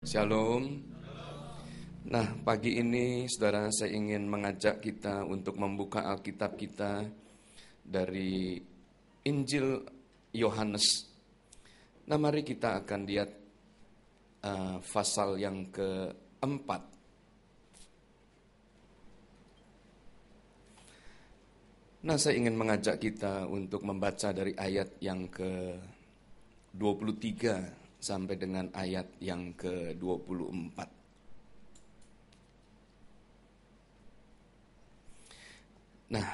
Shalom. Nah, pagi ini saudara saya ingin mengajak kita untuk membuka Alkitab kita dari Injil Yohanes. Nah, mari kita akan lihat pasal yang keempat. Nah, saya ingin mengajak kita untuk membaca dari ayat yang ke-23 sampai dengan ayat yang ke-24. Nah,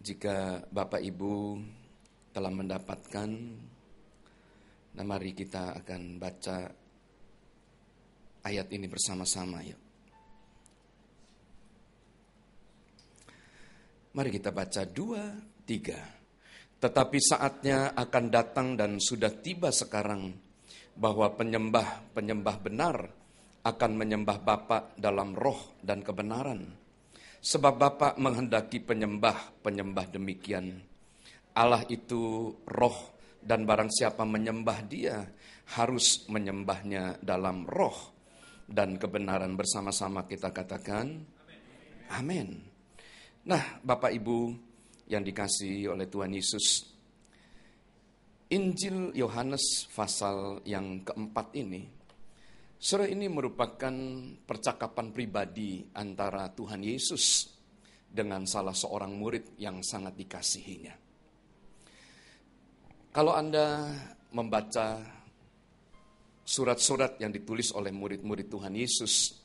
jika Bapak Ibu telah mendapatkan, nah mari kita akan baca ayat ini bersama-sama yuk. Mari kita baca 2, 3. Tetapi saatnya akan datang dan sudah tiba sekarang bahwa penyembah-penyembah benar akan menyembah Bapa dalam roh dan kebenaran. Sebab Bapa menghendaki penyembah-penyembah demikian. Allah itu roh dan barang siapa menyembah Dia harus menyembahnya dalam roh dan kebenaran. Bersama-sama kita katakan amin. Nah, Bapak Ibu yang dikasihi oleh Tuhan Yesus, Injil Yohanes pasal yang keempat ini, saudara, ini merupakan percakapan pribadi antara Tuhan Yesus dengan salah seorang murid yang sangat dikasihinya. Kalau Anda membaca surat-surat yang ditulis oleh murid-murid Tuhan Yesus,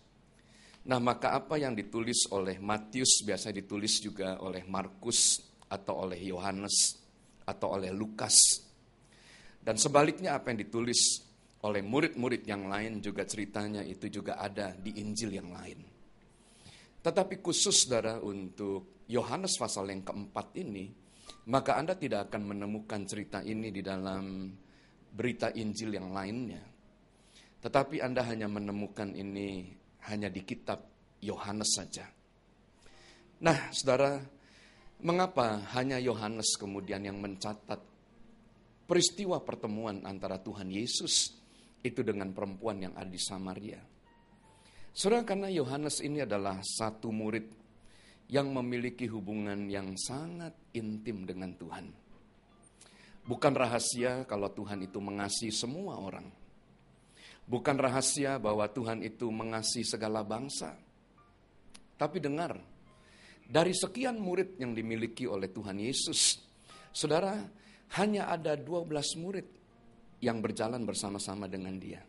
nah maka apa yang ditulis oleh Matius biasa ditulis juga oleh Markus atau oleh Yohanes atau oleh Lukas. Dan sebaliknya apa yang ditulis oleh murid-murid yang lain juga ceritanya itu juga ada di Injil yang lain. Tetapi khusus saudara untuk Yohanes pasal yang keempat ini, maka Anda tidak akan menemukan cerita ini di dalam berita Injil yang lainnya. Tetapi Anda hanya menemukan ini hanya di kitab Yohanes saja. Nah, saudara, mengapa hanya Yohanes kemudian yang mencatat peristiwa pertemuan antara Tuhan Yesus itu dengan perempuan yang ada di Samaria? Saudara, karena Yohanes ini adalah satu murid yang memiliki hubungan yang sangat intim dengan Tuhan. Bukan rahasia kalau Tuhan itu mengasihi semua orang. Bukan rahasia bahwa Tuhan itu mengasihi segala bangsa. Tapi dengar, dari sekian murid yang dimiliki oleh Tuhan Yesus, saudara, hanya ada 12 murid yang berjalan bersama-sama dengan Dia.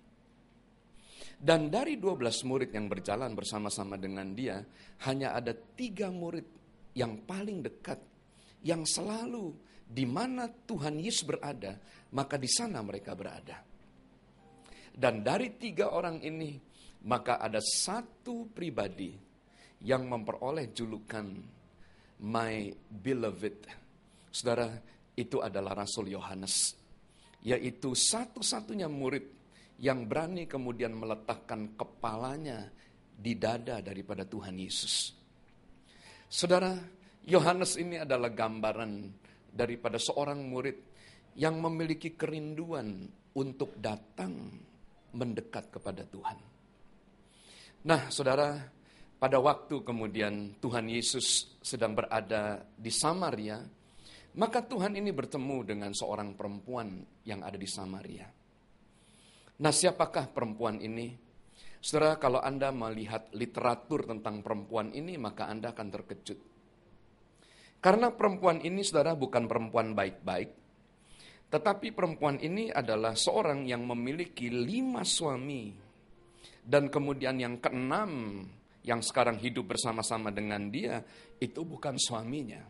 Dan dari 12 murid yang berjalan bersama-sama dengan Dia, hanya ada 3 murid yang paling dekat, yang selalu di mana Tuhan Yesus berada, maka di sana mereka berada. Dan dari 3 orang ini, maka ada satu pribadi yang memperoleh julukan My Beloved. Saudara, itu adalah Rasul Yohanes, yaitu satu-satunya murid yang berani kemudian meletakkan kepalanya di dada daripada Tuhan Yesus. Saudara, Yohanes ini adalah gambaran daripada seorang murid yang memiliki kerinduan untuk datang mendekat kepada Tuhan. Nah, saudara, pada waktu kemudian Tuhan Yesus sedang berada di Samaria, maka Tuhan ini bertemu dengan seorang perempuan yang ada di Samaria. Nah, siapakah perempuan ini? Saudara, kalau Anda melihat literatur tentang perempuan ini, maka Anda akan terkejut. Karena perempuan ini, saudara, bukan perempuan baik-baik, tetapi perempuan ini adalah seorang yang memiliki 5 suami. Dan kemudian yang ke-6 yang sekarang hidup bersama-sama dengan dia, itu bukan suaminya.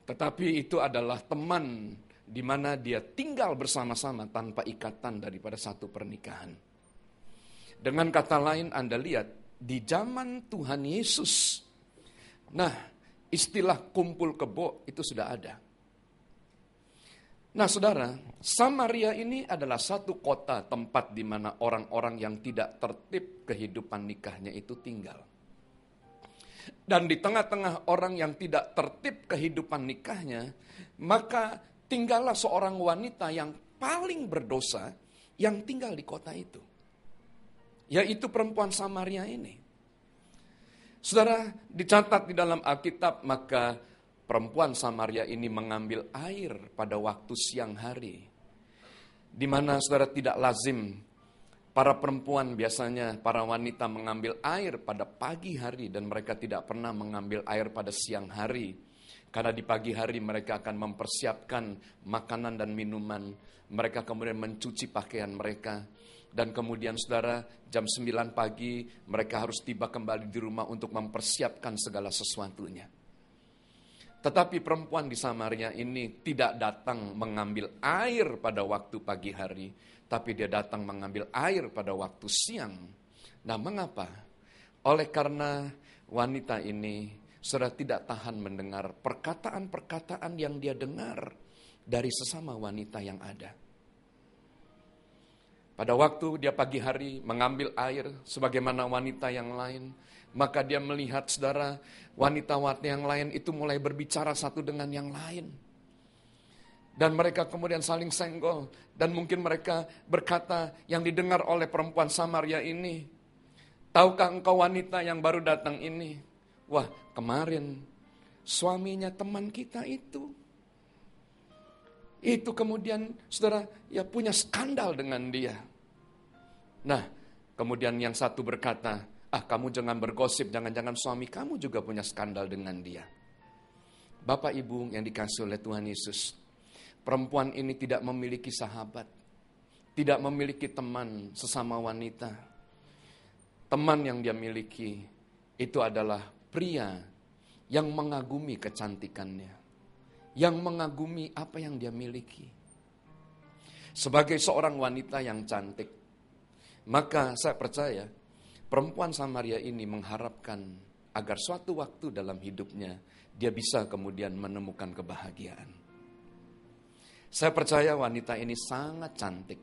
Tetapi itu adalah teman di mana dia tinggal bersama-sama tanpa ikatan daripada satu pernikahan. Dengan kata lain, Anda lihat, di zaman Tuhan Yesus, nah, istilah kumpul kebo itu sudah ada. Nah, saudara, Samaria ini adalah satu kota tempat di mana orang-orang yang tidak tertib kehidupan nikahnya itu tinggal. Dan di tengah-tengah orang yang tidak tertib kehidupan nikahnya, maka tinggallah seorang wanita yang paling berdosa yang tinggal di kota itu. yaitu perempuan Samaria ini. Saudara, dicatat di dalam Alkitab, maka perempuan Samaria ini mengambil air pada waktu siang hari. Di mana saudara tidak lazim, para perempuan biasanya, para wanita mengambil air pada pagi hari dan mereka tidak pernah mengambil air pada siang hari. Karena di pagi hari mereka akan mempersiapkan makanan dan minuman. Mereka kemudian mencuci pakaian mereka. Dan kemudian saudara, jam 9 pagi mereka harus tiba kembali di rumah untuk mempersiapkan segala sesuatunya. Tetapi perempuan di Samaria ini tidak datang mengambil air pada waktu pagi hari, tapi dia datang mengambil air pada waktu siang. Nah, mengapa? Oleh karena wanita ini saudara tidak tahan mendengar perkataan-perkataan yang dia dengar dari sesama wanita yang ada. Pada waktu dia pagi hari mengambil air sebagaimana wanita yang lain, maka dia melihat saudara wanita-wanita yang lain itu mulai berbicara satu dengan yang lain. Dan mereka kemudian saling senggol. Dan mungkin mereka berkata yang didengar oleh perempuan Samaria ini, tahukah engkau wanita yang baru datang ini? Wah, kemarin suaminya teman kita itu kemudian saudara ya punya skandal dengan dia. Nah, kemudian yang satu berkata, kamu jangan bergosip, jangan-jangan suami kamu juga punya skandal dengan dia. Bapak Ibu yang dikasihi oleh Tuhan Yesus, perempuan ini tidak memiliki sahabat, tidak memiliki teman sesama wanita. Teman yang dia miliki itu adalah pria yang mengagumi kecantikannya, yang mengagumi apa yang dia miliki. Sebagai seorang wanita yang cantik, maka saya percaya perempuan Samaria ini mengharapkan agar suatu waktu dalam hidupnya dia bisa kemudian menemukan kebahagiaan. Saya percaya wanita ini sangat cantik.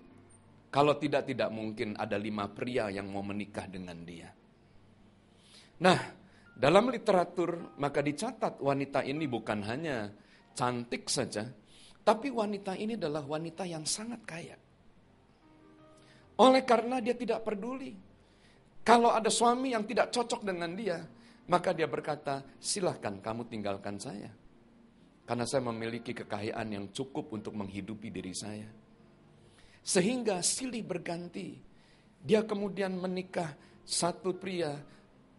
Kalau tidak mungkin ada 5 pria yang mau menikah dengan dia. Nah, dalam literatur maka dicatat wanita ini bukan hanya cantik saja, tapi wanita ini adalah wanita yang sangat kaya. Oleh karena dia tidak peduli. Kalau ada suami yang tidak cocok dengan dia, maka dia berkata, silahkan kamu tinggalkan saya. Karena saya memiliki kekayaan yang cukup untuk menghidupi diri saya. Sehingga silih berganti. Dia kemudian menikah satu pria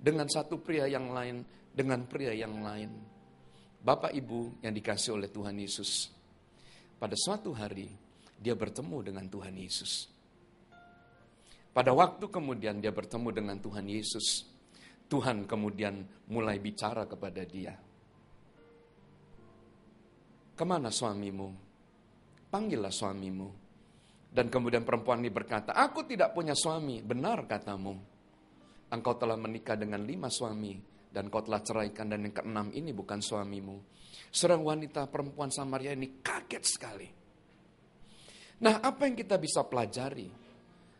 dengan satu pria yang lain, dengan pria yang lain. Bapak Ibu yang dikasihi oleh Tuhan Yesus, pada suatu hari dia bertemu dengan Tuhan Yesus. Pada waktu kemudian dia bertemu dengan Tuhan Yesus, Tuhan kemudian mulai bicara kepada dia. Kemana suamimu? Panggillah suamimu. Dan kemudian perempuan ini berkata, aku tidak punya suami. Benar katamu. Engkau telah menikah dengan 5 suami. Dan kau telah ceraikan dan yang ke-6 ini bukan suamimu. Seorang wanita perempuan Samaria ini kaget sekali. Nah, apa yang kita bisa pelajari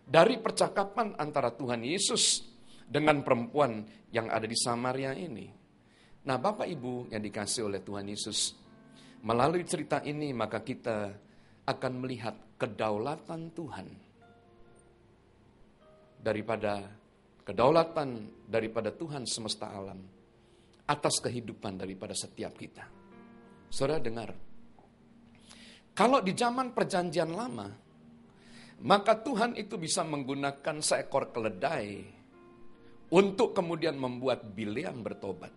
dari percakapan antara Tuhan Yesus dengan perempuan yang ada di Samaria ini? Nah, Bapak Ibu yang dikasihi oleh Tuhan Yesus, melalui cerita ini maka kita akan melihat kedaulatan Tuhan daripada Tuhan semesta alam atas kehidupan daripada setiap kita. Saudara dengar, kalau di zaman perjanjian lama, maka Tuhan itu bisa menggunakan seekor keledai untuk kemudian membuat Bileam bertobat.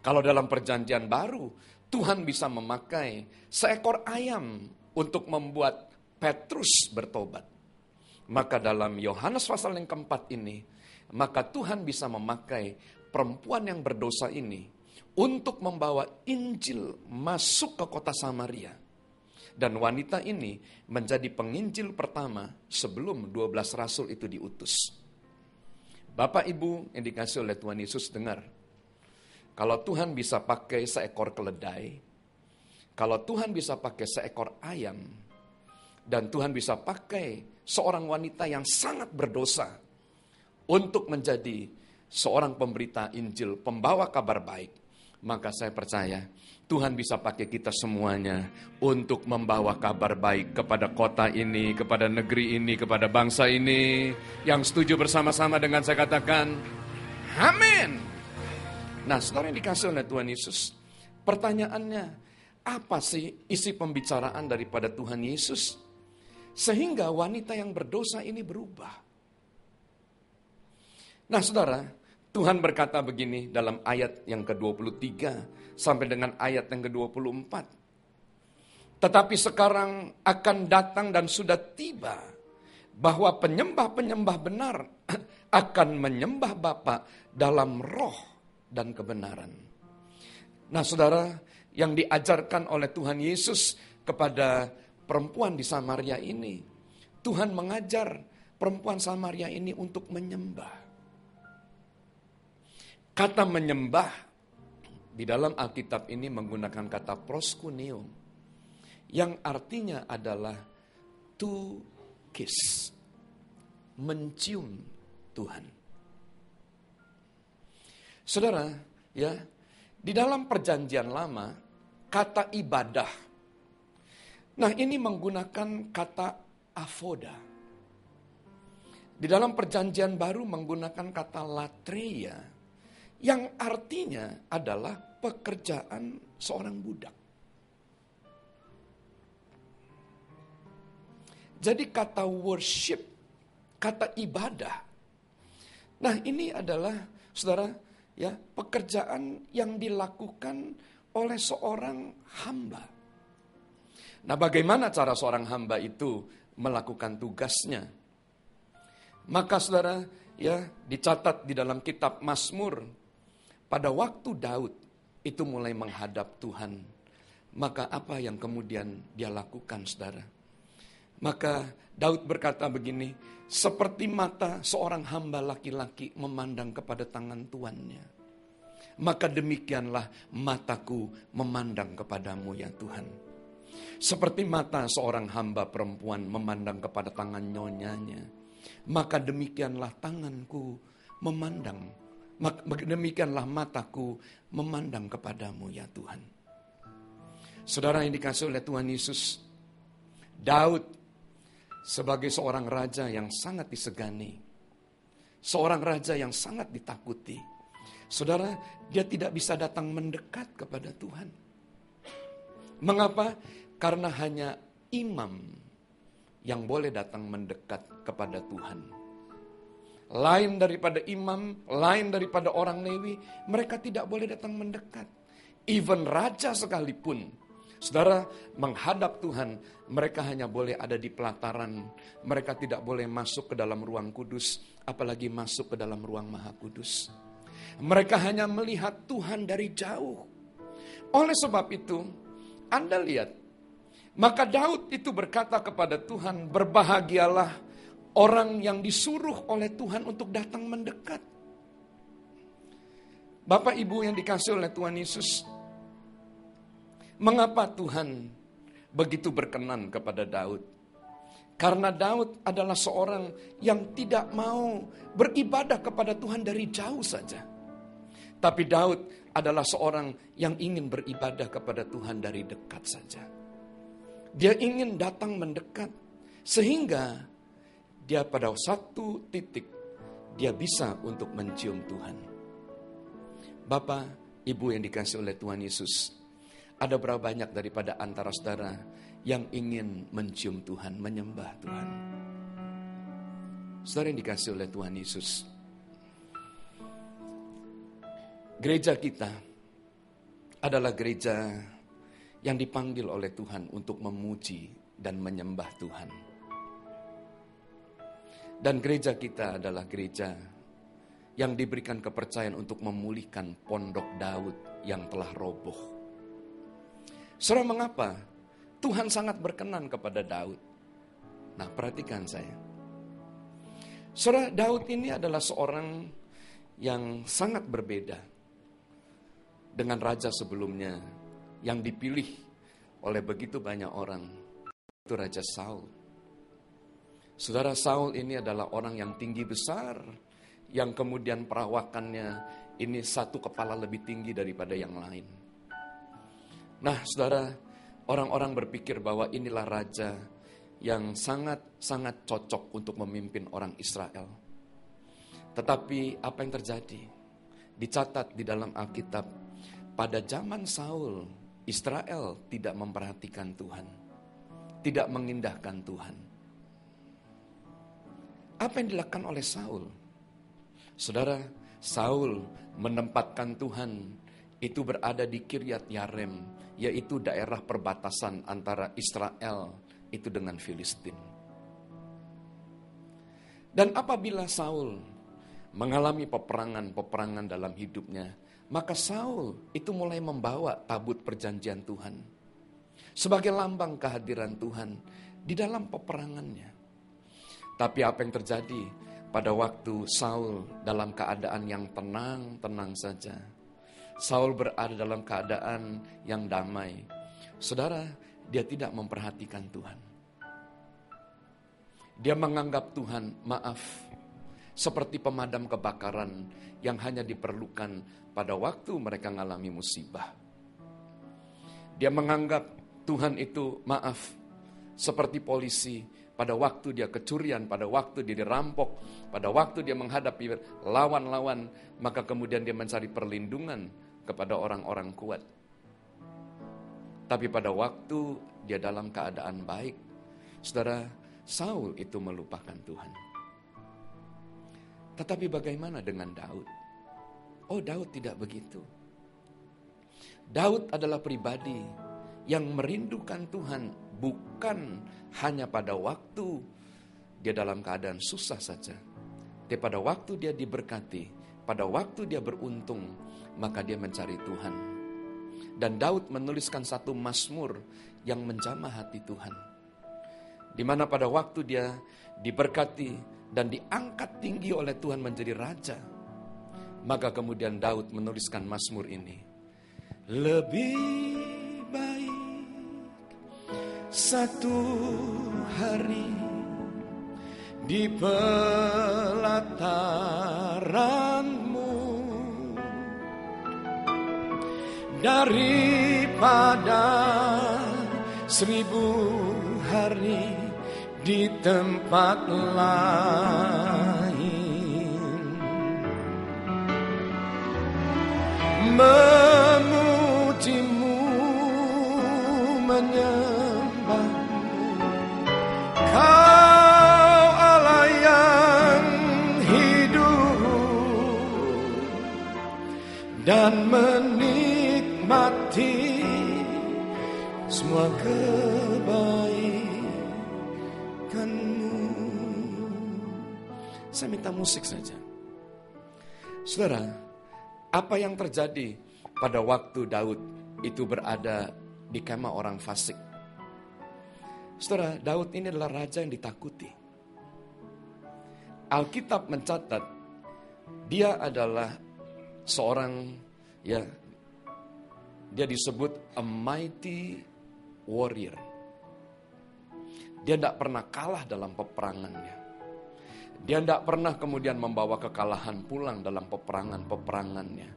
Kalau dalam perjanjian baru, Tuhan bisa memakai seekor ayam untuk membuat Petrus bertobat. Maka dalam Yohanes pasal yang keempat ini, maka Tuhan bisa memakai perempuan yang berdosa ini untuk membawa Injil masuk ke kota Samaria. Dan wanita ini menjadi penginjil pertama sebelum 12 rasul itu diutus. Bapak Ibu yang dikasihi oleh Tuhan Yesus, dengar. Kalau Tuhan bisa pakai seekor keledai, kalau Tuhan bisa pakai seekor ayam, dan Tuhan bisa pakai seorang wanita yang sangat berdosa untuk menjadi seorang pemberita Injil, pembawa kabar baik, maka saya percaya Tuhan bisa pakai kita semuanya untuk membawa kabar baik kepada kota ini, kepada negeri ini, kepada bangsa ini. Yang setuju bersama-sama dengan saya katakan, amin. Nah, saudara yang dikasih oleh Tuhan Yesus, pertanyaannya, apa sih isi pembicaraan daripada Tuhan Yesus? Sehingga wanita yang berdosa ini berubah. Nah, saudara, Tuhan berkata begini dalam ayat yang ke-23 sampai dengan ayat yang ke-24. Tetapi sekarang akan datang dan sudah tiba bahwa penyembah-penyembah benar akan menyembah Bapa dalam roh dan kebenaran. Nah, saudara, yang diajarkan oleh Tuhan Yesus kepada perempuan di Samaria ini, Tuhan mengajar perempuan Samaria ini untuk menyembah. Kata menyembah di dalam Alkitab ini menggunakan kata proskuneo, yang artinya adalah to kiss, mencium Tuhan. Saudara, ya, di dalam perjanjian lama, kata ibadah, nah ini menggunakan kata avoda. Di dalam perjanjian baru menggunakan kata latreia, yang artinya adalah pekerjaan seorang budak. Jadi kata worship, kata ibadah. Nah, ini adalah, saudara, ya, pekerjaan yang dilakukan oleh seorang hamba. Nah, bagaimana cara seorang hamba itu melakukan tugasnya? Maka saudara, ya, dicatat di dalam kitab Mazmur, pada waktu Daud itu mulai menghadap Tuhan, maka apa yang kemudian dia lakukan, saudara? Maka Daud berkata begini, seperti mata seorang hamba laki-laki memandang kepada tangan tuannya, maka demikianlah mataku memandang kepadamu ya Tuhan. Seperti mata seorang hamba perempuan memandang kepada tangan nyonyanya, maka demikianlah tanganku memandang, demikianlah mataku memandang kepadamu ya Tuhan. Saudara yang dikasihi oleh Tuhan Yesus, Daud sebagai seorang raja yang sangat disegani, seorang raja yang sangat ditakuti, saudara, dia tidak bisa datang mendekat kepada Tuhan. Mengapa? Karena hanya imam yang boleh datang mendekat kepada Tuhan. Lain daripada imam, lain daripada orang Lewi, mereka tidak boleh datang mendekat. Even raja sekalipun, saudara, menghadap Tuhan, mereka hanya boleh ada di pelataran. Mereka tidak boleh masuk ke dalam ruang kudus, apalagi masuk ke dalam ruang maha kudus. Mereka hanya melihat Tuhan dari jauh. Oleh sebab itu, Anda lihat, maka Daud itu berkata kepada Tuhan, berbahagialah orang yang disuruh oleh Tuhan untuk datang mendekat. Bapak Ibu yang dikasihi oleh Tuhan Yesus, mengapa Tuhan begitu berkenan kepada Daud? Karena Daud adalah seorang yang tidak mau beribadah kepada Tuhan dari jauh saja. Tapi Daud adalah seorang yang ingin beribadah kepada Tuhan dari dekat saja. Dia ingin datang mendekat, sehingga dia pada satu titik, dia bisa untuk mencium Tuhan. Bapak, Ibu yang dikasihi oleh Tuhan Yesus, ada berapa banyak daripada antara saudara yang ingin mencium Tuhan, menyembah Tuhan? Saudara yang dikasihi oleh Tuhan Yesus, gereja kita adalah gereja yang dipanggil oleh Tuhan untuk memuji dan menyembah Tuhan. Dan gereja kita adalah gereja yang diberikan kepercayaan untuk memulihkan pondok Daud yang telah roboh. Saudara, mengapa Tuhan sangat berkenan kepada Daud? Nah, perhatikan saya. Saudara, Daud ini adalah seorang yang sangat berbeda dengan raja sebelumnya yang dipilih oleh begitu banyak orang. Itu Raja Saul. Saudara, Saul ini adalah orang yang tinggi besar, yang kemudian perawakannya ini satu kepala lebih tinggi daripada yang lain. Nah, saudara, orang-orang berpikir bahwa inilah raja yang sangat-sangat cocok untuk memimpin orang Israel. Tetapi apa yang terjadi? Dicatat di dalam Alkitab, pada zaman Saul, Israel tidak memperhatikan Tuhan, tidak mengindahkan Tuhan. Apa yang dilakukan oleh Saul? Saudara, Saul menempatkan Tuhan itu berada di Kiryat Yarem, yaitu daerah perbatasan antara Israel itu dengan Filistin. Dan apabila Saul mengalami peperangan dalam hidupnya, maka Saul itu mulai membawa tabut perjanjian Tuhan sebagai lambang kehadiran Tuhan di dalam peperangannya. Tapi apa yang terjadi pada waktu Saul dalam keadaan yang tenang saja? Saul berada dalam keadaan yang damai. Saudara, dia tidak memperhatikan Tuhan. Dia menganggap Tuhan, maaf, seperti pemadam kebakaran yang hanya diperlukan pada waktu mereka mengalami musibah. Dia menganggap Tuhan itu, maaf, seperti polisi pada waktu dia kecurian, pada waktu dia dirampok, pada waktu dia menghadapi lawan-lawan, maka kemudian dia mencari perlindungan kepada orang-orang kuat. Tapi pada waktu dia dalam keadaan baik, saudara, Saul itu melupakan Tuhan. Tetapi bagaimana dengan Daud? Oh, Daud tidak begitu. Daud adalah pribadi yang merindukan Tuhan, bukan hanya pada waktu dia dalam keadaan susah saja. Tapi pada waktu dia diberkati, pada waktu dia beruntung, maka dia mencari Tuhan. Dan Daud menuliskan satu mazmur yang menjamah hati Tuhan. Di mana pada waktu dia diberkati dan diangkat tinggi oleh Tuhan menjadi raja, maka kemudian Daud menuliskan mazmur ini. Lebih baik satu hari di pelataran-Mu daripada 1000 hari di tempat lain. Memuji-Mu, menyembah-Mu, Kau Allah yang hidup, dan menikmati semua kebaikan-Mu. Saya minta musik saja. Saudara, apa yang terjadi pada waktu Daud itu berada di kemah orang fasik? Saudara, Daud ini adalah raja yang ditakuti. Alkitab mencatat dia adalah seorang, ya, dia disebut a mighty warrior. Dia tidak pernah kalah dalam peperangannya. Dia tidak pernah kemudian membawa kekalahan pulang dalam peperangannya.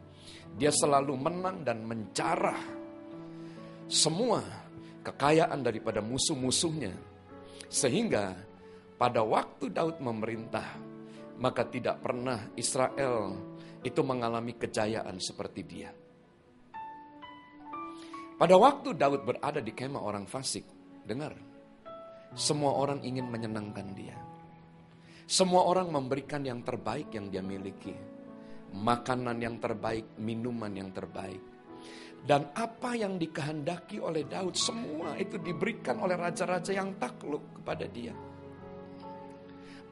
Dia selalu menang dan menjarah semua kekayaan daripada musuh-musuhnya. Sehingga pada waktu Daud memerintah, maka tidak pernah Israel itu mengalami kejayaan seperti dia. Pada waktu Daud berada di kemah orang fasik, dengar, semua orang ingin menyenangkan dia. Semua orang memberikan yang terbaik yang dia miliki. Makanan yang terbaik, minuman yang terbaik. Dan apa yang dikehendaki oleh Daud, semua itu diberikan oleh raja-raja yang takluk kepada dia.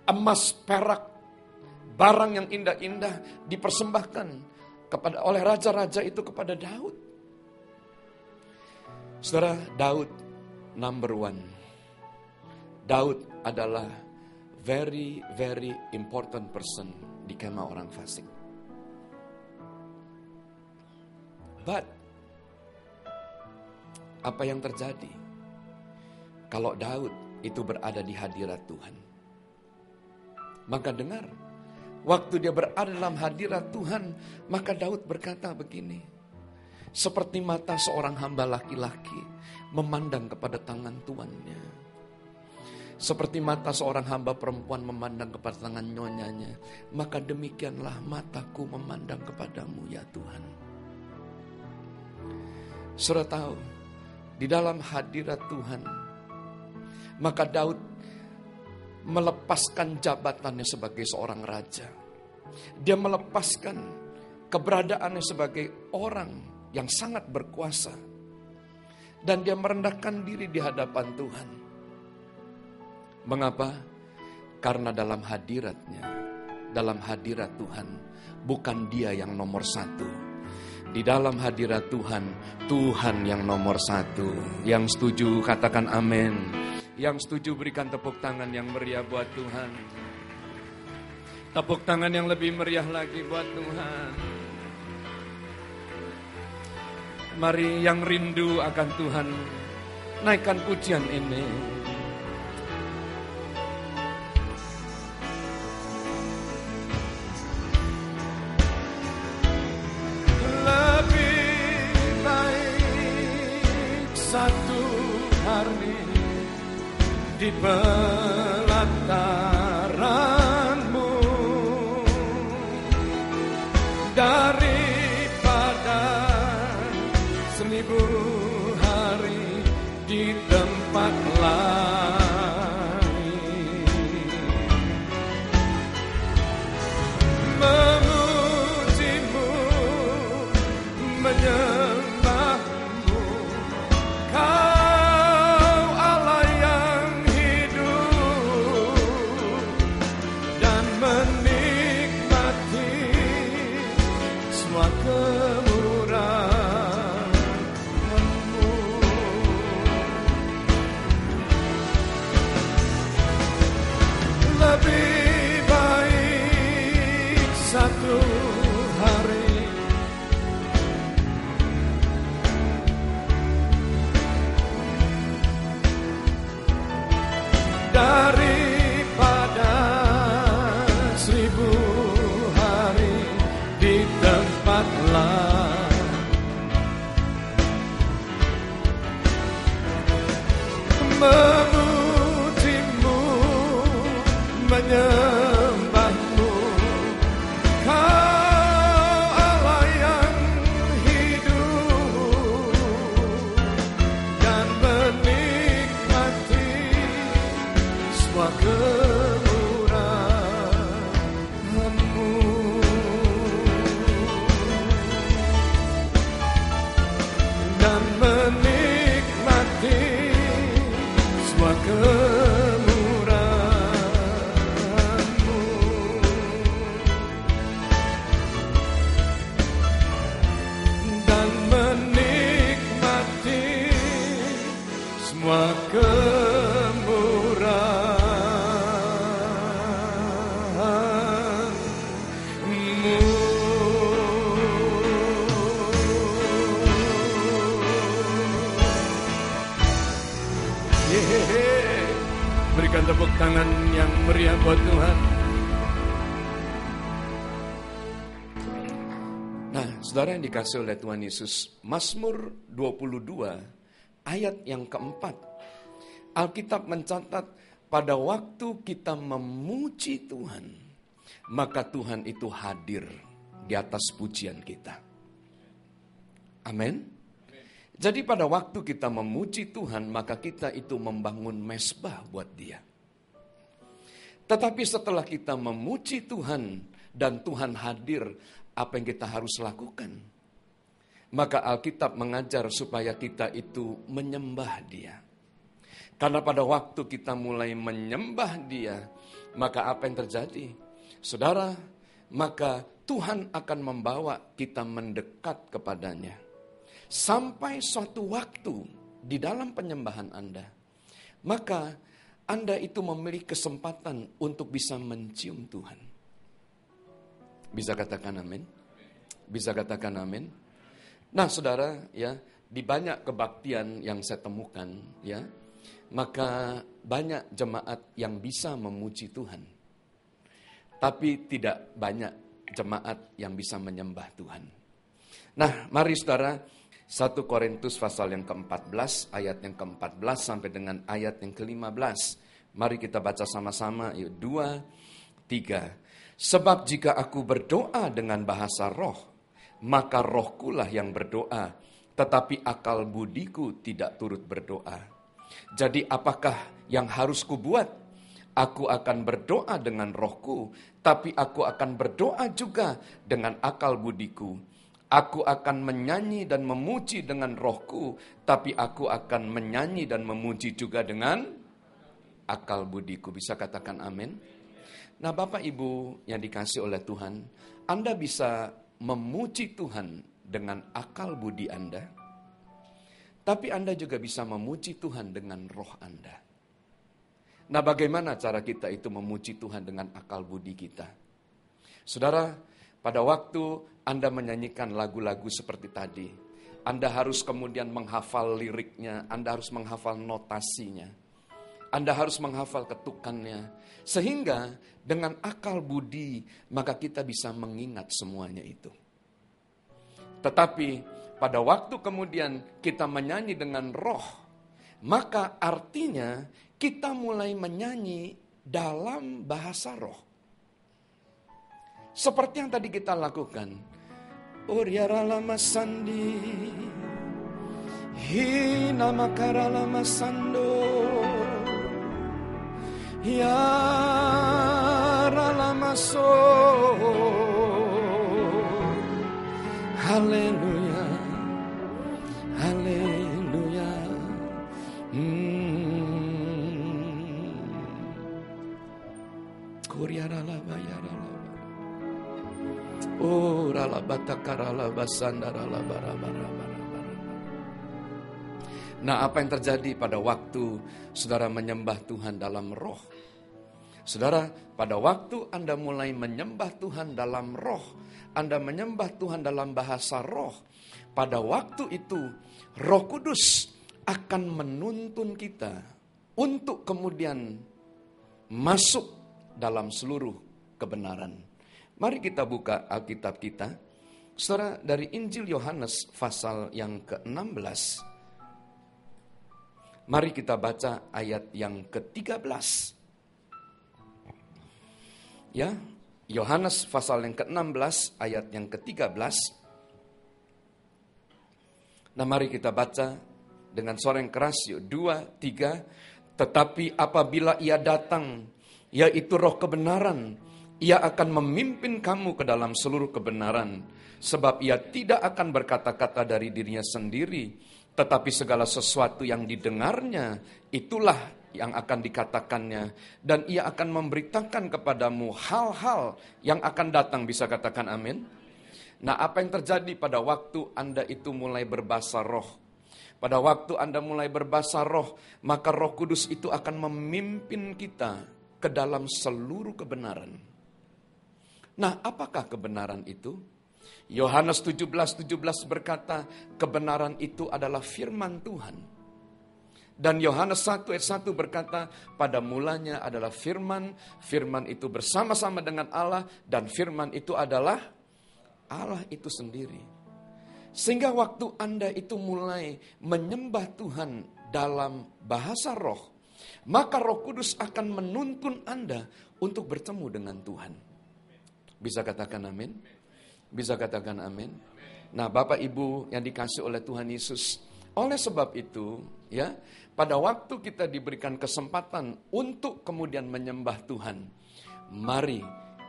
Emas, perak, barang yang indah-indah dipersembahkan oleh raja-raja itu kepada Daud. Saudara, Daud number one. Daud adalah very, very important person di kemah orang fasik. But, apa yang terjadi kalau Daud itu berada di hadirat Tuhan? Maka dengar, Waktu dia berada dalam hadirat Tuhan, maka Daud berkata begini, seperti mata seorang hamba laki-laki memandang kepada tangan tuannya. Seperti mata seorang hamba perempuan memandang kepada tangan nyonyanya, maka demikianlah mataku memandang kepadamu ya Tuhan. Saudara tahu, di dalam hadirat Tuhan, maka Daud melepaskan jabatannya sebagai seorang raja. Dia melepaskan keberadaannya sebagai orang yang sangat berkuasa. Dan dia merendahkan diri di hadapan Tuhan. Mengapa? Karena dalam hadiratnya, dalam hadirat Tuhan, bukan dia yang nomor satu. Di dalam hadirat Tuhan, Tuhan yang nomor satu. Yang setuju katakan amin. Yang setuju berikan tepuk tangan yang meriah buat Tuhan. Tepuk tangan yang lebih meriah lagi buat Tuhan. Mari yang rindu akan Tuhan, naikkan pujian ini. Lebih baik satu hari di pelataranmu daripada 1000 hari di tempat lain. Memujimu, menyembahmu, daripada 1000 hari di tempat lain. Memujimu, menyembahmu, Kau Allah yang hidup, dan menikmati semua kemurahan-Mu. Dan menikmati semua kemurahan-Mu. Dan menikmati semua kemurahan-Mu. Berikan tepuk tangan yang meriah buat Tuhan. Nah, saudara yang dikasih oleh Tuhan Yesus, Mazmur 22 ayat yang keempat, Alkitab mencatat pada waktu kita memuji Tuhan, maka Tuhan itu hadir di atas pujian kita. Amin. Jadi pada waktu kita memuji Tuhan, maka kita itu membangun mezbah buat Dia. Tetapi setelah kita memuji Tuhan dan Tuhan hadir, apa yang kita harus lakukan? Maka Alkitab mengajar supaya kita itu menyembah Dia. Karena pada waktu kita mulai menyembah Dia, maka apa yang terjadi? Saudara, maka Tuhan akan membawa kita mendekat kepadanya. Sampai suatu waktu di dalam penyembahan Anda, maka Anda itu memiliki kesempatan untuk bisa mencium Tuhan. Bisa katakan amin? Bisa katakan amin? Nah, saudara, ya, di banyak kebaktian yang saya temukan, ya, maka banyak jemaat yang bisa memuji Tuhan. tapi tidak banyak jemaat yang bisa menyembah Tuhan. Nah, mari saudara, 1 Korintus pasal yang ke-14, ayat yang ke-14 sampai dengan ayat yang ke-15. Mari kita baca sama-sama, yuk 2, 3. Sebab jika aku berdoa dengan bahasa roh, maka rohkulah yang berdoa, tetapi akal budiku tidak turut berdoa. Jadi apakah yang harus kubuat? Aku akan berdoa dengan rohku, tapi aku akan berdoa juga dengan akal budiku. Aku akan menyanyi dan memuji dengan rohku, tapi aku akan menyanyi dan memuji juga dengan akal budiku. Bisa katakan amin? Nah, Bapak Ibu yang dikasih oleh Tuhan, Anda bisa memuji Tuhan dengan akal budi Anda, tapi Anda juga bisa memuji Tuhan dengan roh Anda. Nah, bagaimana cara kita itu memuji Tuhan dengan akal budi kita? Saudara, pada waktu Anda menyanyikan lagu-lagu seperti tadi, Anda harus kemudian menghafal liriknya, Anda harus menghafal notasinya, Anda harus menghafal ketukannya, sehingga dengan akal budi maka kita bisa mengingat semuanya itu. Tetapi pada waktu kemudian kita menyanyi dengan roh, maka artinya kita mulai menyanyi dalam bahasa roh. Seperti yang tadi kita lakukan. Uriarala masandi, hina makarala masando, ya ralamaso, haleluya, haleluya. Kuriarala bayarala, oh rala batakarala basandarala barabara. Nah, apa yang terjadi pada waktu saudara menyembah Tuhan dalam roh? Saudara, pada waktu Anda mulai menyembah Tuhan dalam roh, Anda menyembah Tuhan dalam bahasa roh, pada waktu itu Roh Kudus akan menuntun kita untuk kemudian masuk dalam seluruh kebenaran. Mari kita buka Alkitab kita. Saudara, dari Injil Yohanes pasal yang ke-16. Mari kita baca ayat yang ke-13. Ya, Yohanes pasal yang ke-16 ayat yang ke-13. Nah, mari kita baca dengan suara yang keras, yuk 2, 3. Tetapi apabila ia datang, yaitu roh kebenaran, ia akan memimpin kamu ke dalam seluruh kebenaran. Sebab ia tidak akan berkata-kata dari dirinya sendiri, tetapi segala sesuatu yang didengarnya, itulah yang akan dikatakannya. Dan ia akan memberitakan kepadamu hal-hal yang akan datang. Bisa katakan amin? Nah, apa yang terjadi pada waktu Anda itu mulai berbahasa roh? Pada waktu Anda mulai berbahasa roh, maka Roh Kudus itu akan memimpin kita ke dalam seluruh kebenaran. Nah, apakah kebenaran itu? Yohanes 17:17 berkata, kebenaran itu adalah firman Tuhan. Dan Yohanes 1 ayat 1 berkata, pada mulanya adalah firman, firman itu bersama-sama dengan Allah, dan firman itu adalah Allah itu sendiri. Sehingga waktu Anda itu mulai menyembah Tuhan dalam bahasa roh, maka Roh Kudus akan menuntun Anda untuk bertemu dengan Tuhan. Bisa katakan amin? Bisa katakan amin? Nah, Bapak Ibu yang dikasih oleh Tuhan Yesus, oleh sebab itu, ya, pada waktu kita diberikan kesempatan untuk kemudian menyembah Tuhan, mari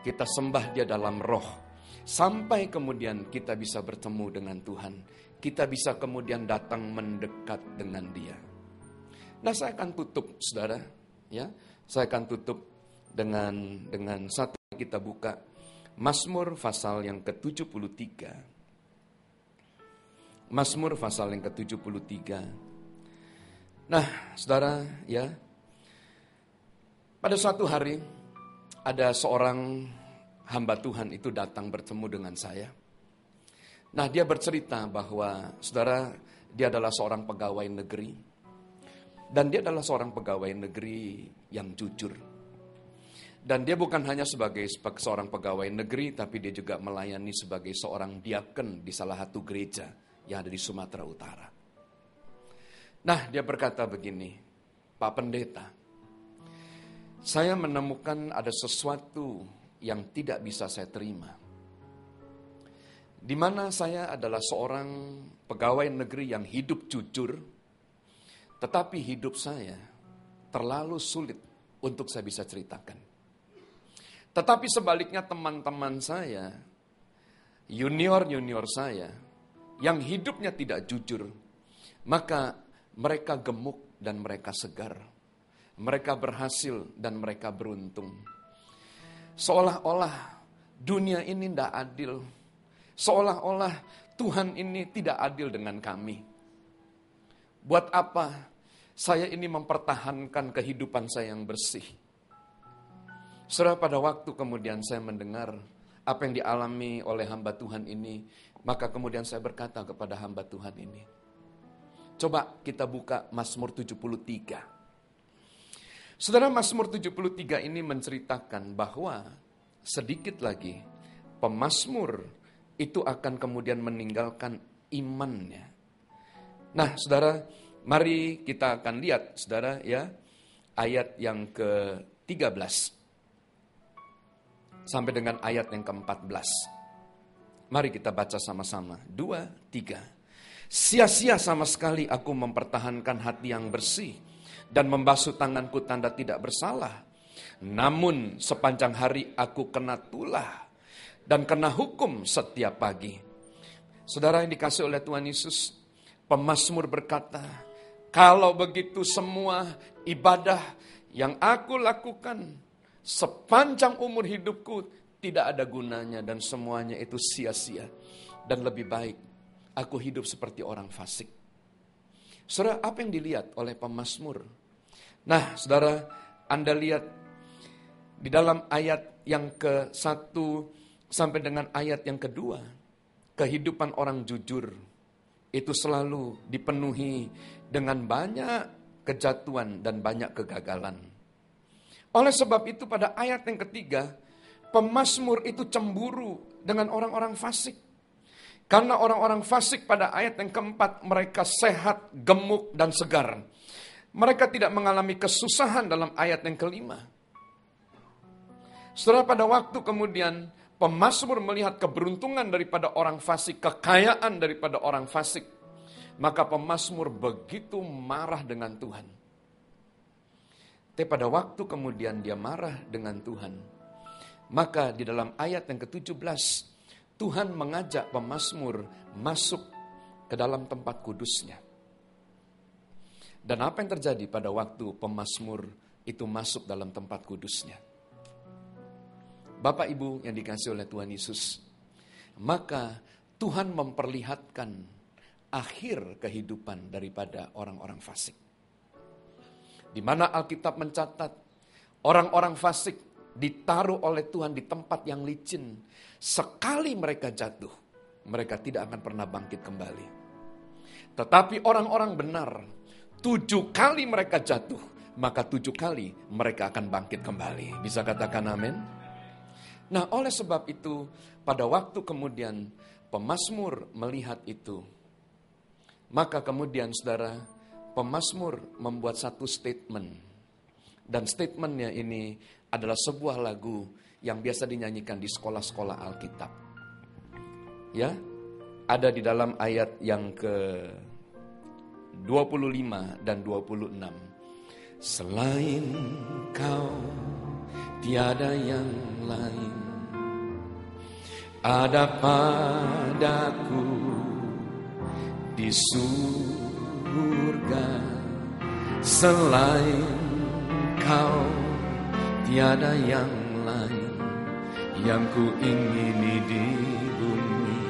kita sembah Dia dalam roh, sampai kemudian kita bisa bertemu dengan Tuhan. Kita bisa kemudian datang mendekat dengan Dia. Nah, saya akan tutup, saudara, ya. Saya akan tutup dengan satu, kita buka Mazmur pasal yang ke-73. Mazmur pasal yang ke-73. Nah, saudara, ya. Pada suatu hari ada seorang hamba Tuhan itu datang bertemu dengan saya. Nah, dia bercerita bahwa, saudara, dia adalah seorang pegawai negeri. Dan dia adalah seorang pegawai negeri yang jujur. Dan dia bukan hanya sebagai seorang pegawai negeri, tapi dia juga melayani sebagai seorang diaken di salah satu gereja yang ada di Sumatera Utara. Nah, dia berkata begini, Pak Pendeta, saya menemukan ada sesuatu yang tidak bisa saya terima. Di mana saya adalah seorang pegawai negeri yang hidup jujur, tetapi hidup saya terlalu sulit untuk saya bisa ceritakan. Tetapi sebaliknya teman-teman saya, junior-junior saya, yang hidupnya tidak jujur, maka mereka gemuk dan mereka segar. Mereka berhasil dan mereka beruntung. Seolah-olah dunia ini tidak adil. Seolah-olah Tuhan ini tidak adil dengan kami. Buat apa saya ini mempertahankan kehidupan saya yang bersih? Saudara, pada waktu kemudian saya mendengar apa yang dialami oleh hamba Tuhan ini, maka kemudian saya berkata kepada hamba Tuhan ini, coba kita buka Mazmur 73. Saudara, Mazmur 73 ini menceritakan bahwa sedikit lagi pemazmur itu akan kemudian meninggalkan imannya. Nah, saudara, mari kita akan lihat, saudara, ya, ayat yang ke-13 sampai dengan ayat yang ke-14. Mari kita baca sama-sama. 2, 3. Sia-sia sama sekali aku mempertahankan hati yang bersih dan membasuh tanganku tanda tidak bersalah. Namun sepanjang hari aku kena tulah dan kena hukum setiap pagi. Saudara yang dikasih oleh Tuhan Yesus, pemazmur berkata, kalau begitu semua ibadah yang aku lakukan sepanjang umur hidupku tidak ada gunanya dan semuanya itu sia-sia. Dan lebih baik aku hidup seperti orang fasik. Saudara, apa yang dilihat oleh pemazmur? Nah, saudara, Anda lihat di dalam ayat yang ke-1 sampai dengan ayat yang kedua, kehidupan orang jujur itu selalu dipenuhi dengan banyak kejatuhan dan banyak kegagalan. Oleh sebab itu pada ayat yang ketiga, pemazmur itu cemburu dengan orang-orang fasik. Karena orang-orang fasik pada ayat yang keempat, mereka sehat, gemuk, dan segar. Mereka tidak mengalami kesusahan dalam ayat yang kelima. Setelah pada waktu kemudian, pemazmur melihat keberuntungan daripada orang fasik, kekayaan daripada orang fasik, maka pemazmur begitu marah dengan Tuhan. Tapi pada waktu kemudian dia marah dengan Tuhan, maka di dalam ayat yang ke-17, Tuhan mengajak pemazmur masuk ke dalam tempat kudusnya. Dan apa yang terjadi pada waktu pemazmur itu masuk dalam tempat kudusnya? Bapak Ibu yang dikasihi oleh Tuhan Yesus, maka Tuhan memperlihatkan akhir kehidupan daripada orang-orang fasik. Di mana Alkitab mencatat orang-orang fasik ditaruh oleh Tuhan di tempat yang licin. Sekali mereka jatuh, mereka tidak akan pernah bangkit kembali. Tetapi orang-orang benar, 7 kali mereka jatuh, maka 7 kali mereka akan bangkit kembali. Bisa katakan amin? Nah, oleh sebab itu, pada waktu kemudian pemazmur melihat itu, maka kemudian saudara, pemazmur membuat satu statement. Dan statementnya ini adalah sebuah lagu yang biasa dinyanyikan di sekolah-sekolah Alkitab. Ya, ada di dalam ayat yang ke-25 dan 26. Selain kau tiada yang lain, ada padaku di surga. Selain kau tiada yang lain, yang ku ingini di bumi,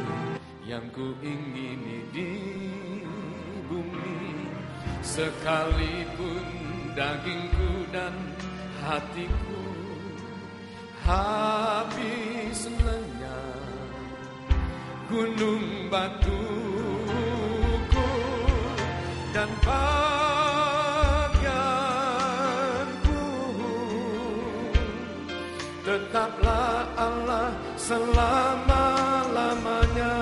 yang ku ingini di bumi. Sekalipun dagingku dan hatiku habis lenyap, gunung batuku dan pakaianku tetaplah Allah selama-lamanya.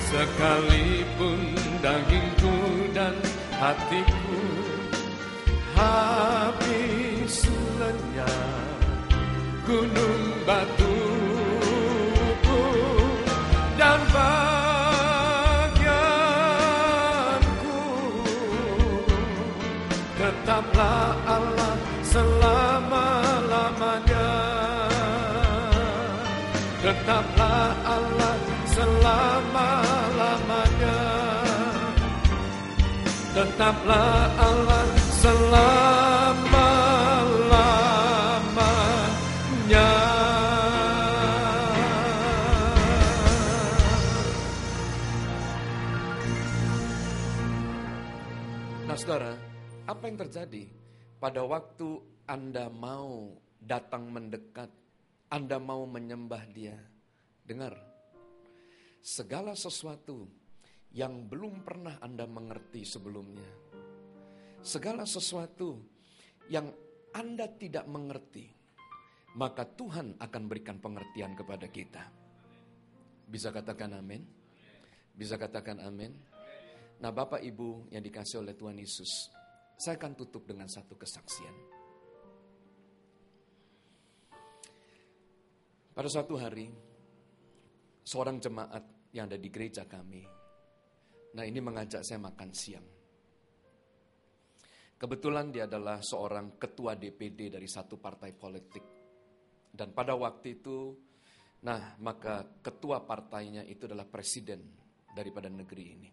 Sekalipun dagingku dan hatiku habis lenyap, gunung batuku dan bagianku, tetaplah Allah selama-lamanya. Tetaplah Allah selama-lamanya. Tetaplah Allah selama-lamanya. Nah saudara, apa yang terjadi pada waktu Anda mau datang mendekat, Anda mau menyembah Dia? Dengar, segala sesuatu yang belum pernah Anda mengerti sebelumnya, segala sesuatu yang Anda tidak mengerti, maka Tuhan akan berikan pengertian kepada kita. Bisa katakan amin? Bisa katakan amin? Nah Bapak Ibu yang dikasih oleh Tuhan Yesus, saya akan tutup dengan satu kesaksian. Pada suatu hari, seorang jemaat yang ada di gereja kami, nah ini mengajak saya makan siang. Kebetulan dia adalah seorang ketua DPD dari satu partai politik. Dan pada waktu itu, nah maka ketua partainya itu adalah presiden daripada negeri ini.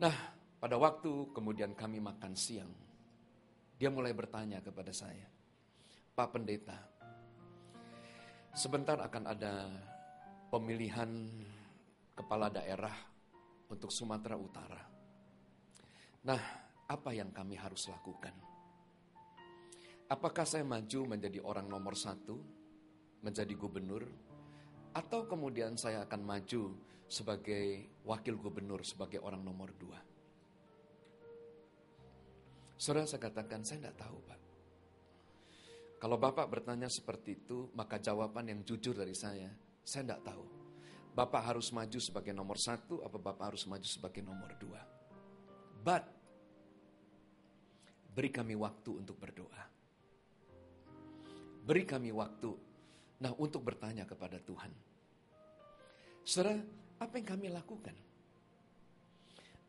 Nah pada waktu kemudian kami makan siang, dia mulai bertanya kepada saya, Pak Pendeta, sebentar akan ada pemilihan kepala daerah untuk Sumatera Utara. Nah, apa yang kami harus lakukan? Apakah saya maju menjadi orang nomor 1, menjadi gubernur, atau kemudian saya akan maju sebagai wakil gubernur, sebagai orang nomor 2? Saudara, saya katakan, saya tidak tahu Pak. Kalau Bapak bertanya seperti itu, maka jawaban yang jujur dari saya tidak tahu. Bapak harus maju sebagai nomor 1, atau Bapak harus maju sebagai nomor 2. But, beri kami waktu untuk berdoa. Beri kami waktu, untuk bertanya kepada Tuhan. Saudara, apa yang kami lakukan?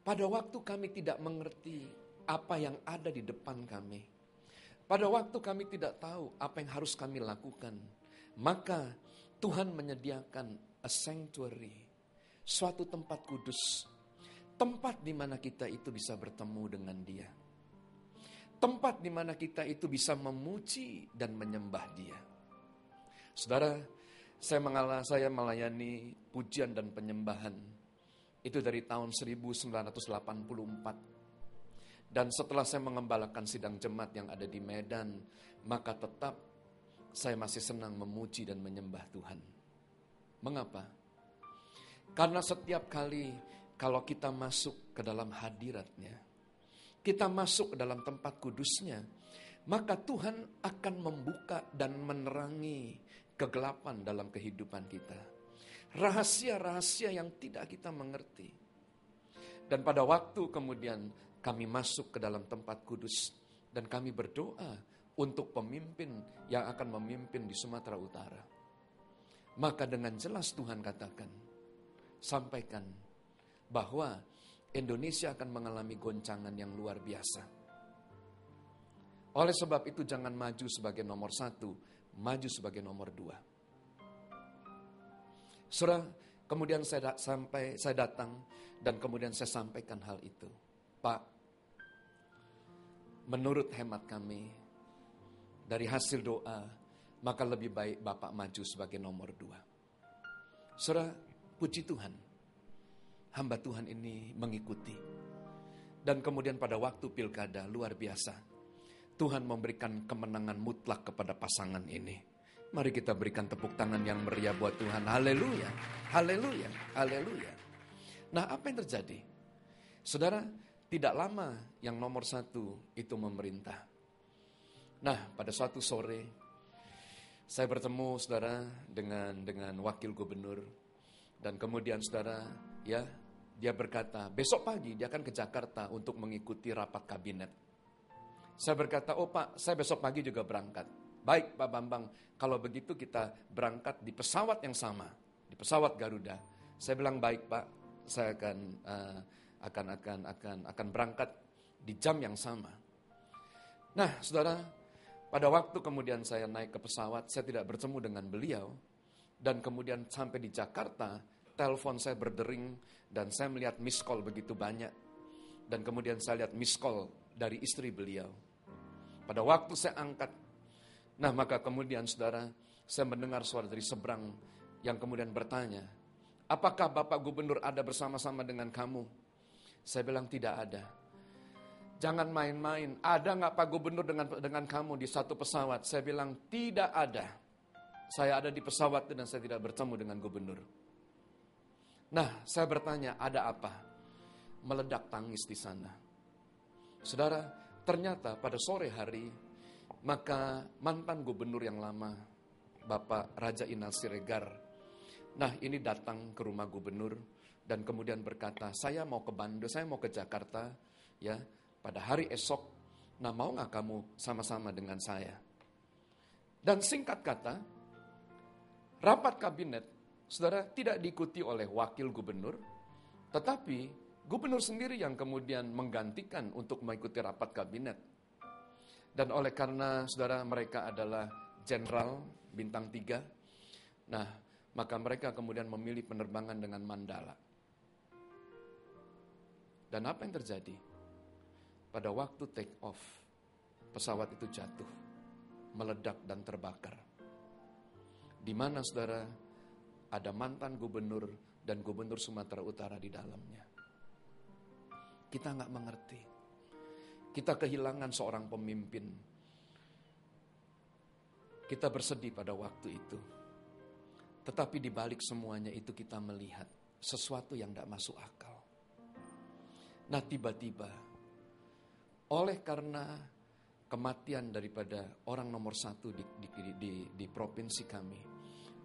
Pada waktu kami tidak mengerti apa yang ada di depan kami, pada waktu kami tidak tahu apa yang harus kami lakukan, maka Tuhan menyediakan a sanctuary, suatu tempat kudus, tempat di mana kita itu bisa bertemu dengan Dia, tempat di mana kita itu bisa memuji dan menyembah Dia. Saudara, saya melayani pujian dan penyembahan itu dari tahun 1984. Dan setelah saya mengembalakan sidang jemaat yang ada di Medan, maka tetap saya masih senang memuji dan menyembah Tuhan. Mengapa? Karena setiap kali kalau kita masuk ke dalam hadirat-Nya, kita masuk ke dalam tempat kudus-Nya, maka Tuhan akan membuka dan menerangi kegelapan dalam kehidupan kita. Rahasia-rahasia yang tidak kita mengerti. Dan pada waktu kemudian kami masuk ke dalam tempat kudus dan kami berdoa untuk pemimpin yang akan memimpin di Sumatera Utara. Maka dengan jelas Tuhan katakan, sampaikan bahwa Indonesia akan mengalami goncangan yang luar biasa. Oleh sebab itu jangan maju sebagai nomor 1, maju sebagai nomor 2. Saudara, kemudian saya datang dan kemudian saya sampaikan hal itu. Pak, menurut hemat kami, dari hasil doa, maka lebih baik Bapak maju sebagai nomor 2. Saudara, puji Tuhan, hamba Tuhan ini mengikuti. Dan kemudian pada waktu pilkada luar biasa, Tuhan memberikan kemenangan mutlak kepada pasangan ini. Mari kita berikan tepuk tangan yang meriah buat Tuhan. Haleluya, haleluya, haleluya. Nah, apa yang terjadi? Saudara, tidak lama yang nomor 1 itu memerintah. Nah, pada suatu sore, saya bertemu saudara dengan wakil gubernur. Dan kemudian saudara, ya, dia berkata, besok pagi dia akan ke Jakarta untuk mengikuti rapat kabinet. Saya berkata, oh Pak, saya besok pagi juga berangkat. Baik Pak Bambang, kalau begitu kita berangkat di pesawat yang sama, di pesawat Garuda. Saya bilang baik Pak, saya akan berangkat di jam yang sama. Nah, saudara, pada waktu kemudian saya naik ke pesawat, saya tidak bertemu dengan beliau. Dan kemudian sampai di Jakarta, telepon saya berdering dan saya melihat miss call begitu banyak. Dan kemudian saya lihat miss call dari istri beliau. Pada waktu saya angkat, nah maka kemudian saudara, saya mendengar suara dari seberang yang kemudian bertanya, apakah Bapak Gubernur ada bersama-sama dengan kamu? Saya bilang tidak ada. Jangan main-main, ada nggak Pak Gubernur dengan kamu di satu pesawat? Saya bilang tidak ada. Saya ada di pesawat dan saya tidak bertemu dengan gubernur. Nah, saya bertanya, ada apa? Meledak tangis di sana. Saudara, ternyata pada sore hari, maka mantan gubernur yang lama, Bapak Raja Inal Siregar, nah ini datang ke rumah gubernur dan kemudian berkata, saya mau ke Bandung, saya mau ke Jakarta, ya, pada hari esok, nah mau nggak kamu sama-sama dengan saya? Dan singkat kata, rapat kabinet, saudara, tidak diikuti oleh wakil gubernur, tetapi gubernur sendiri yang kemudian menggantikan untuk mengikuti rapat kabinet. Dan oleh karena saudara mereka adalah jenderal bintang 3, nah maka mereka kemudian memilih penerbangan dengan Mandala. Dan apa yang terjadi? Pada waktu take off, pesawat itu jatuh, meledak dan terbakar. Di mana saudara ada mantan gubernur dan gubernur Sumatera Utara di dalamnya. Kita nggak mengerti. Kita kehilangan seorang pemimpin. Kita bersedih pada waktu itu. Tetapi di balik semuanya itu kita melihat sesuatu yang tidak masuk akal. Nah tiba-tiba, oleh karena kematian daripada orang nomor 1 di provinsi kami,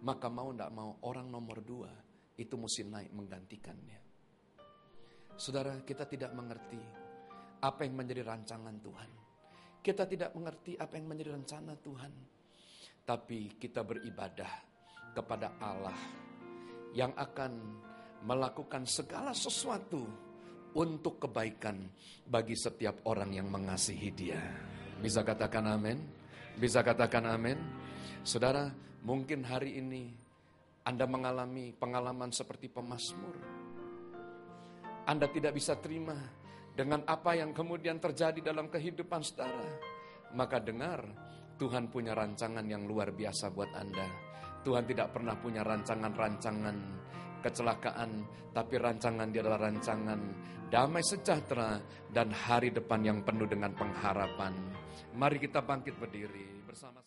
maka mau tidak mau orang nomor 2 itu mesti naik menggantikannya. Saudara, kita tidak mengerti apa yang menjadi rancangan Tuhan. Kita tidak mengerti apa yang menjadi rencana Tuhan. Tapi kita beribadah kepada Allah yang akan melakukan segala sesuatu untuk kebaikan bagi setiap orang yang mengasihi Dia. Bisa katakan amin? Bisa katakan amin? Saudara, mungkin hari ini Anda mengalami pengalaman seperti pemazmur. Anda tidak bisa terima dengan apa yang kemudian terjadi dalam kehidupan saudara. Maka dengar, Tuhan punya rancangan yang luar biasa buat Anda. Tuhan tidak pernah punya rancangan-rancangan kecelakaan, tapi rancangan Dia adalah rancangan damai sejahtera dan hari depan yang penuh dengan pengharapan. Mari kita bangkit berdiri bersama.